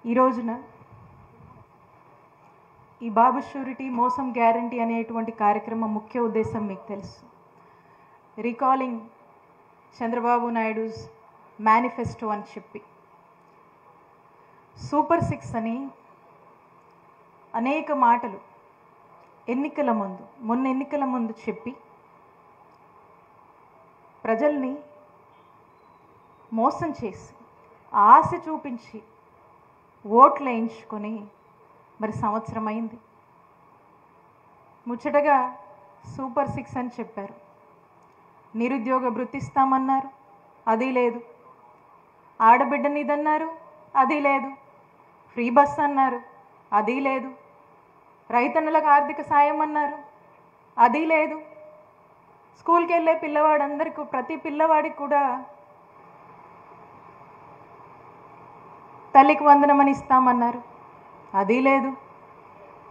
ఈ రోజున ఈ బాబు షూరిటీ మోసం గ్యారంటీ అనేటువంటి కార్యక్రమం ముఖ్య ఉద్దేశం మీకు తెలుసు. రీకాలింగ్ చంద్రబాబు నాయుడుస్ మేనిఫెస్టో అని చెప్పి సూపర్ 6 అని అనేక మాటలు మొన్న ఎన్నికల ముందు చెప్పి ప్రజల్ని మోసం చేసి ఆశ చూపించి ఓట్లు వేయించుకొని మరి సంవత్సరం అయింది. ముచ్చటగా సూపర్ 6 అని చెప్పారు. నిరుద్యోగ భృతి ఇస్తామన్నారు, అది లేదు. ఆడబిడ్డనిదన్నారు, అది లేదు. ఫ్రీ బస్ అన్నారు, అది లేదు. రైతన్నలకు ఆర్థిక సాయం అన్నారు, అది లేదు. స్కూల్కి వెళ్ళే పిల్లవాడందరికీ ప్రతి పిల్లవాడికి కూడా తల్లికి వందనమని ఇస్తామన్నారు, అది లేదు.